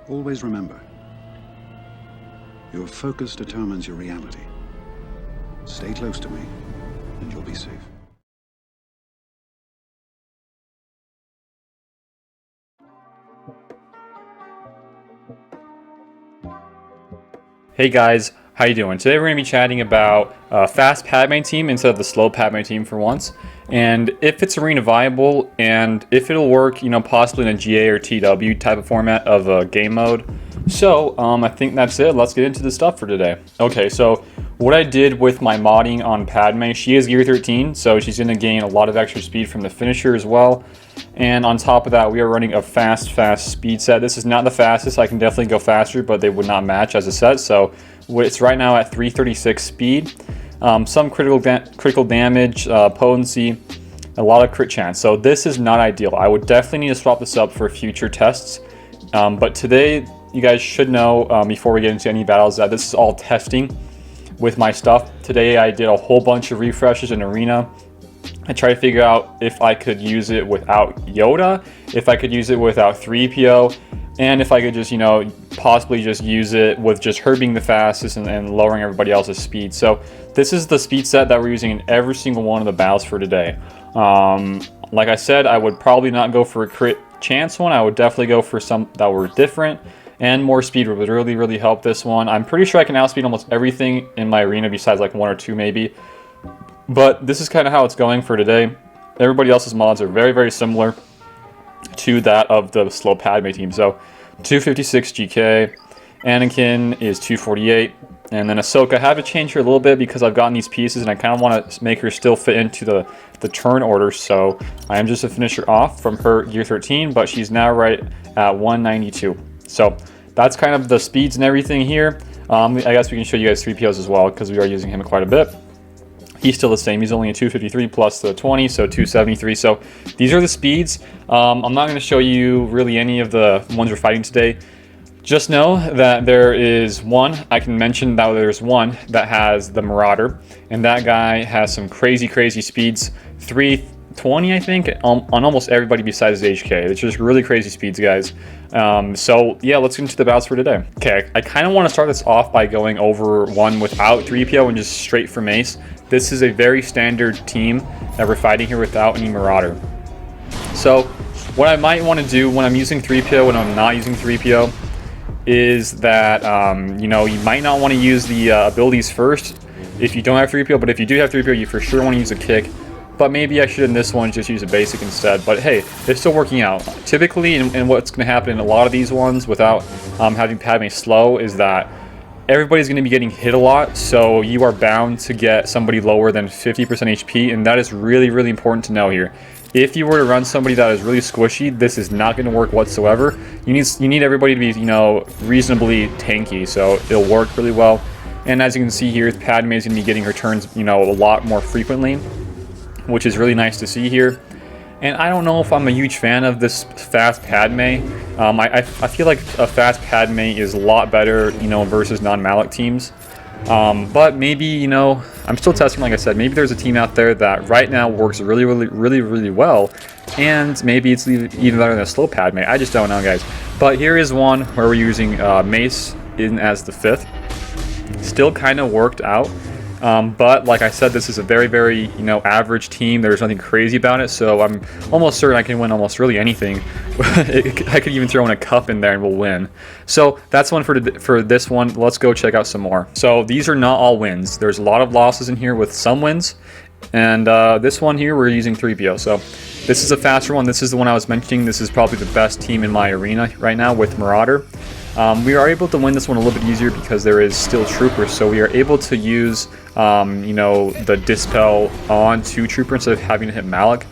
Always remember, your focus determines your reality. Stay close to me, and you'll be safe. Hey guys, how you doing? Today we're going to be chatting about fast Padme team instead of the slow Padme team for once, and if it's arena viable and if it'll work, possibly in a GA or TW type of format of a game mode. So I think that's it. Let's get into the stuff for today. Okay, so what I did with my modding on Padme, she is gear 13, so she's going to gain a lot of extra speed from the finisher as well. And on top of that, we are running a fast speed set. This is not the fastest. I can definitely go faster, but they would not match as a set. So it's right now at 336 speed. Some critical damage, potency, a lot of crit chance. So this is not ideal. I would definitely need to swap this up for future tests. But today, you guys should know before we get into any battles that this is all testing with my stuff. Today I did a whole bunch of refreshes in arena. I tried to figure out if I could use it without Yoda, if I could use it without Threepio, and if I could just, possibly just use it with just her being the fastest and lowering everybody else's speed. So this is the speed set that we're using in every single one of the battles for today. Like I said, I would probably not go for a crit chance one. I would definitely go for some that were different, and more speed would really help this one. I'm pretty sure I can outspeed almost everything in my arena besides like one or two maybe. But this is kind of how it's going for today. Everybody else's mods are very similar to that of the slow Padme team. So 256 GK, Anakin is 248, and then Ahsoka. I have to change her a little bit because I've gotten these pieces and I kind of want to make her still fit into the turn order. So I am just to finish her off from her gear 13, but she's now right at 192. So that's kind of the speeds and everything here. I guess we can show you guys 3POs as well because we are using him quite a bit. He's still the same. He's only a 253 plus the 20, so 273. So these are the speeds. I'm not going to show you really any of the ones we're fighting today. Just know that there is one, I can mention that there's one that has the Marauder, and that guy has some crazy speeds. 320, I think, on almost everybody besides HK. It's just really crazy speeds, guys. So yeah, let's get into the battles for today. Okay, I kind of want to start this off by going over one without 3PO and just straight for Mace. This is a very standard team that we're fighting here without any Marauder. So what I might want to do when I'm using 3PO and I'm not using 3PO is that, you might not want to use the abilities first if you don't have 3PO, but if you do have 3PO, you for sure want to use a kick. But maybe I should in this one just use a basic instead. But hey, it's still working out. Typically, and what's going to happen in a lot of these ones without having Padme slow is that everybody's going to be getting hit a lot, so you are bound to get somebody lower than 50% HP, and that is really important to know here. If you were to run somebody that is really squishy, this is not going to work whatsoever. You need everybody to be, reasonably tanky, so it'll work really well. And as you can see here, Padme is going to be getting her turns, a lot more frequently, which is really nice to see here. And I don't know if I'm a huge fan of this fast Padme. I feel like a fast Padme is a lot better, versus non-Malik teams. But maybe, I'm still testing, like I said. Maybe there's a team out there that right now works really well, and maybe it's even better than a slow Padme. I just don't know, guys. But here is one where we're using Mace in as the 5th. Still kind of worked out. But like I said, this is a very average team. There's nothing crazy about it, so I'm almost certain I can win almost really anything. I could even throw in a cup in there and we'll win. So that's one for this one. Let's go check out some more. So these are not all wins. There's a lot of losses in here with some wins, and this one here we're using 3PO. So this is a faster one. This is the one I was mentioning. This is probably the best team in my arena right now with Marauder. We are able to win this one a little bit easier because there is still Troopers, so we are able to use, the Dispel on to Trooper instead of having to hit Malik.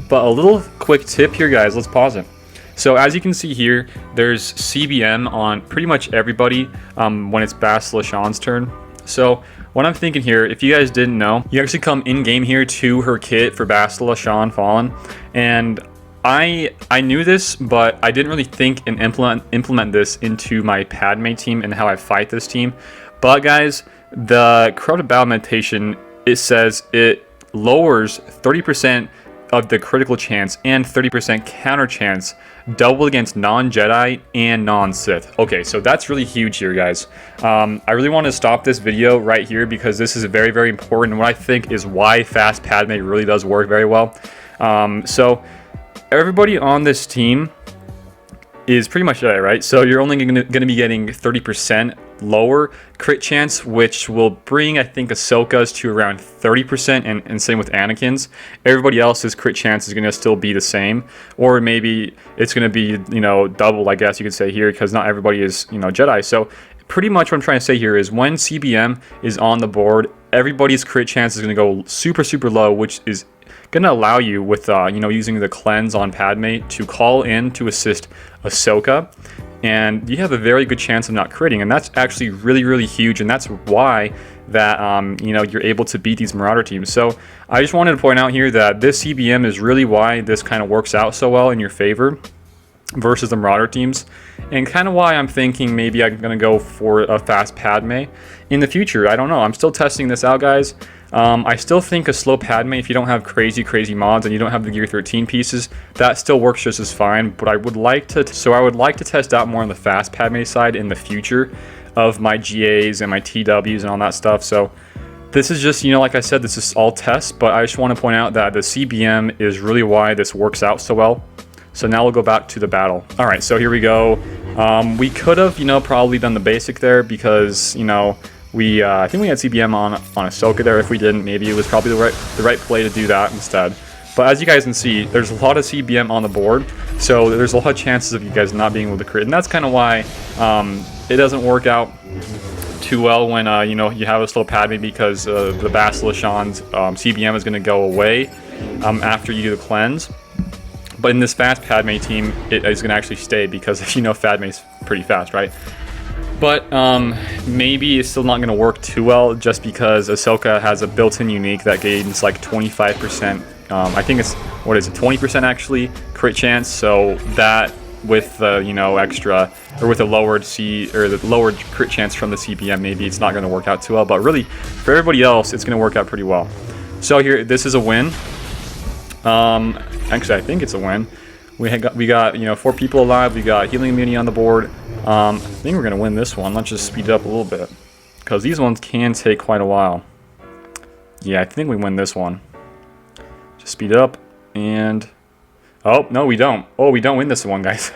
But a little quick tip here, guys, let's pause it. So as you can see here, there's CBM on pretty much everybody when it's Bastila Shan's turn. So what I'm thinking here, if you guys didn't know, you actually come in-game here to her kit for Bastila Shan Fallen, and I knew this, but I didn't really think and implement this into my Padme team and how I fight this team. But guys, the Corrupted Battle Meditation, it says it lowers 30% of the critical chance and 30% counter chance double against non-Jedi and non-Sith. Okay, so that's really huge here, guys. I really want to stop this video right here because this is very, very important. What I think is why fast Padme really does work very well. So everybody on this team is pretty much Jedi, right? So you're only going to be getting 30% lower crit chance, which will bring, I think, Ahsoka's to around 30%, and same with Anakin's. Everybody else's crit chance is going to still be the same, or maybe it's going to be, you know, double, I guess you could say here, because not everybody is, you know, Jedi. So pretty much what I'm trying to say here is when CBM is on the board, everybody's crit chance is going to go super, super low, which is going to allow you with, you know, using the cleanse on Padme to call in to assist Ahsoka, and you have a very good chance of not critting, and that's actually really, really huge, and that's why that, you know, you're able to beat these Marauder teams. So I just wanted to point out here that this CBM is really why this kind of works out so well in your favor versus the Marauder teams, and kind of why I'm thinking maybe I'm going to go for a fast Padme in the future. I don't know. I'm still testing this out, guys. I still think a slow Padme, if you don't have crazy mods and you don't have the Gear 13 pieces, that still works just as fine. But I would like to, test out more on the fast Padme side in the future of my GAs and my TWs and all that stuff. So this is just, you know, like I said, this is all tests, but I just want to point out that the CBM is really why this works out so well. So now we'll go back to the battle. All right, so here we go. We could have, you know, probably done the basic there because, you know, I think we had CBM on Ahsoka there. If we didn't, maybe it was probably the right play to do that instead. But as you guys can see, there's a lot of CBM on the board, so there's a lot of chances of you guys not being able to crit, and that's kind of why it doesn't work out too well when you know, you have a slow Padme, because the Basilishan's CBM is going to go away after you do the cleanse. But in this fast Padme team, it is going to actually stay because, if you know, Padme's pretty fast, right? But maybe it's still not going to work too well just because Ahsoka has a built-in unique that gains like 25%. I think it's, what is it, 20% actually crit chance. So that with the, you know, extra, or with the lowered the lowered crit chance from the CBM, maybe it's not going to work out too well. But really, for everybody else, it's going to work out pretty well. So here, this is a win. Actually, I think it's a win. We got, you know, 4 people alive. We got healing immunity on the board. I think we're going to win this one. Let's just speed it up a little bit, because these ones can take quite a while. Yeah, I think we win this one. Just speed it up, and... oh, no, we don't. Oh, we don't win this one, guys.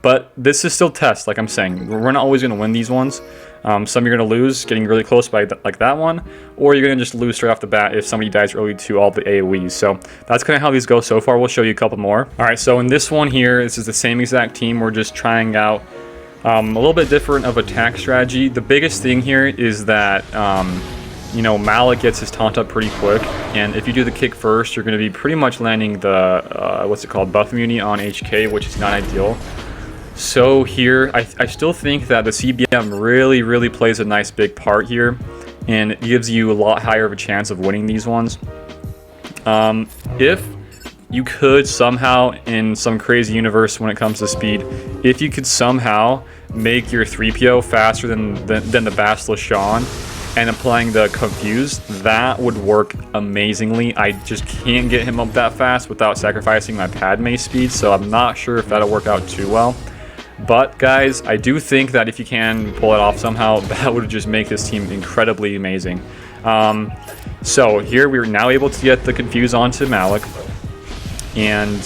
But this is still test, like I'm saying. We're not always going to win these ones. Some you're going to lose getting really close by like that one, or you're going to just lose straight off the bat if somebody dies early to all the AoEs. So that's kind of how these go so far. We'll show you a couple more. All right, so in this one here, this is the same exact team. We're just trying out a little bit different of attack strategy. The biggest thing here is that you know, Malik gets his taunt up pretty quick, and if you do the kick first, you're going to be pretty much landing the what's it called, buff immunity on HK, which is not ideal. So here, I still think that the CBM really plays a nice big part here, and it gives you a lot higher of a chance of winning these ones. If you could somehow, in some crazy universe when it comes to speed, if you could somehow make your Threepio faster than the Basilishan and applying the Confuse, that would work amazingly. I just can't get him up that fast without sacrificing my Padme speed, so I'm not sure if that'll work out too well. But guys, I do think that if you can pull it off somehow, that would just make this team incredibly amazing. So here we're now able to get the Confuse onto Malik, and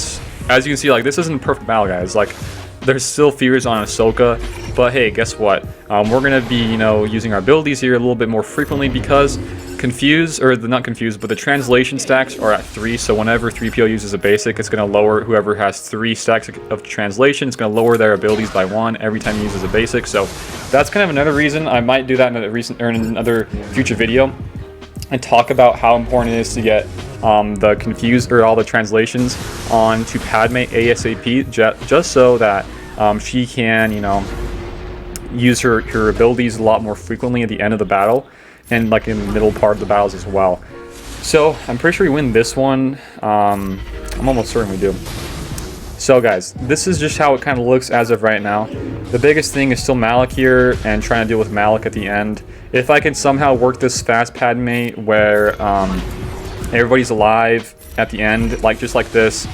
as you can see, like, this isn't a perfect battle, guys. Like, there's still fears on Ahsoka, but hey, guess what? We're gonna be, you know, using our abilities here a little bit more frequently, because Confuse, or not Confuse, but the translation stacks are at 3, so whenever Threepio uses a basic, it's going to lower whoever has 3 stacks of translation. It's going to lower their abilities by 1 every time he uses a basic. So that's kind of another reason. I might do that in another future video and talk about how important it is to get the Confuse, or all the translations onto Padme ASAP, just so that she can, you know, use her abilities a lot more frequently at the end of the battle, and like in the middle part of the battles as well. So I'm pretty sure we win this one. I'm almost certain we do. So guys, this is just how it kind of looks as of right now. The biggest thing is still Malik here, and trying to deal with Malik at the end. If I can somehow work this fast Padme where everybody's alive at the end, like just like this,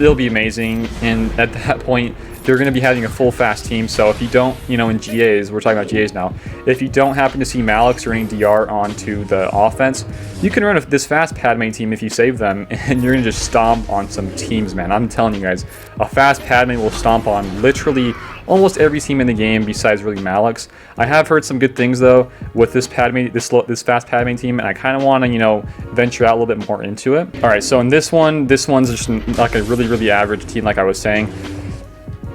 it'll be amazing. And at that point, you're going to be having a full fast team. So if you don't, you know, in GAs, we're talking about GAs now, if you don't happen to see Maliks or any DR onto the offense, you can run this fast Padme team if you save them, and you're going to just stomp on some teams, man. I'm telling you guys, a fast Padme will stomp on literally almost every team in the game besides really Maliks. I have heard some good things though with this Padme, this fast Padme team, and I kind of want to, you know, venture out a little bit more into it. All right, so in this one's just like a really average team, like I was saying.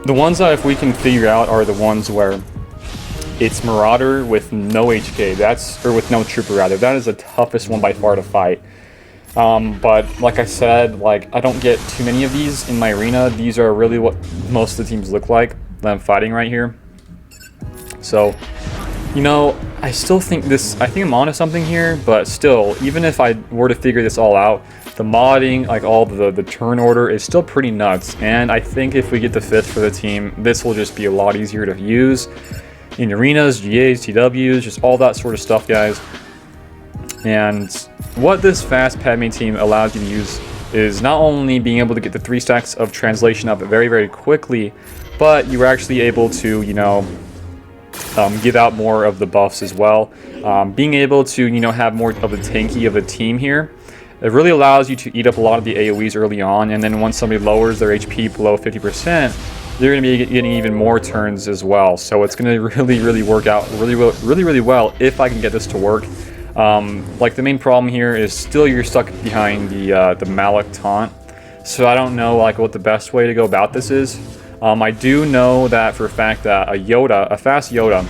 The ones that if we can figure out are the ones where it's Marauder with no HK, or with no Trooper rather. That is the toughest one by far to fight. But like I said, like I don't get too many of these in my arena. These are really what most of the teams look like that I'm fighting right here. So, you know, I still think I think I'm onto something here, but still, even if I were to figure this all out, the modding, like all the turn order is still pretty nuts. And I think if we get the 5th for the team, this will just be a lot easier to use in arenas, GAs, TWs, just all that sort of stuff, guys. And what this fast Padme team allows you to use is not only being able to get the 3 stacks of translation up very quickly, but you're actually able to, you know, give out more of the buffs as well. Being able to, you know, have more of a tanky of a team here, it really allows you to eat up a lot of the AoEs early on, and then once somebody lowers their HP below 50%, they're going to be getting even more turns as well. So it's going to really work out really well if I can get this to work. Like the main problem here is still you're stuck behind the Malik taunt, so I don't know like what the best way to go about this is. I do know that for a fact that a fast Yoda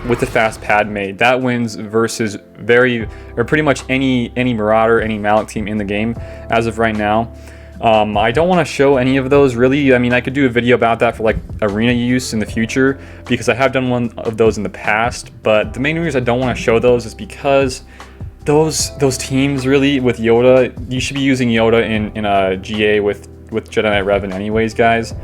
with the fast Padme, that wins versus pretty much any Marauder, any Malik team in the game as of right now. I don't want to show any of those really. I mean, I could do a video about that for like arena use in the future because I have done one of those in the past, but the main reason I don't want to show those is because those teams really with Yoda, you should be using Yoda in a GA with Jedi Knight Revan anyways, guys.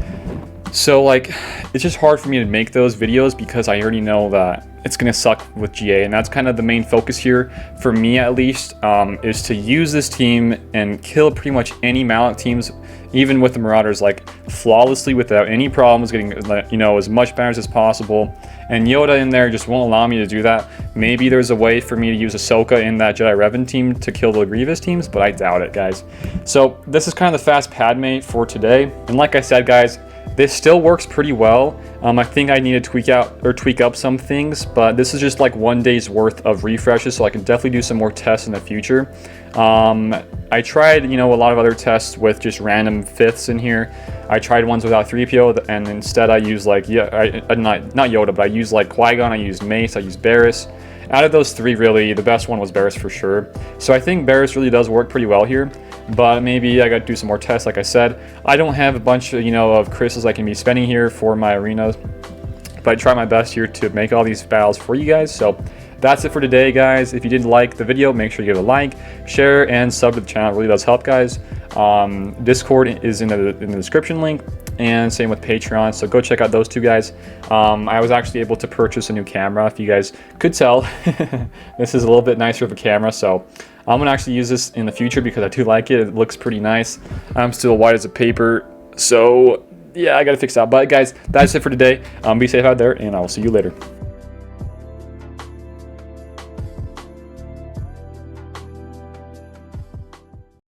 So like, it's just hard for me to make those videos because I already know that it's gonna suck with GA, and that's kind of the main focus here for me at least, is to use this team and kill pretty much any Malik teams, even with the Marauders, like flawlessly without any problems, getting, you know, as much banners as possible. And Yoda in there just won't allow me to do that. Maybe there's a way for me to use Ahsoka in that Jedi Revan team to kill the Grievous teams, but I doubt it, guys. So this is kind of the fast Padme for today, and like I said, guys, this still works pretty well. I think I need to tweak up some things, but this is just like 1 day's worth of refreshes, so I can definitely do some more tests in the future. I tried, you know, a lot of other tests with just random 5ths in here. I tried ones without Threepio, and instead I used like, not Yoda, but I used like Qui-Gon, I used Mace, I used Barriss. Out of those 3, really, the best one was Barriss for sure. So I think Barriss really does work pretty well here, but maybe I got to do some more tests, like I said. I don't have a bunch of, you know, of crystals I can be spending here for my arenas, but I try my best here to make all these battles for you guys. So that's it for today, guys. If you did like the video, make sure you give it a like, share, and sub to the channel. It really does help, guys. Discord is in the description link, and same with Patreon, so go check out those 2 guys. I was actually able to purchase a new camera, if you guys could tell. This is a little bit nicer of a camera, so I'm gonna actually use this in the future because I do like it. It looks pretty nice. I'm still white as a paper, so yeah, I gotta fix that. But guys, that's it for today. Be safe out there, and I will see you later.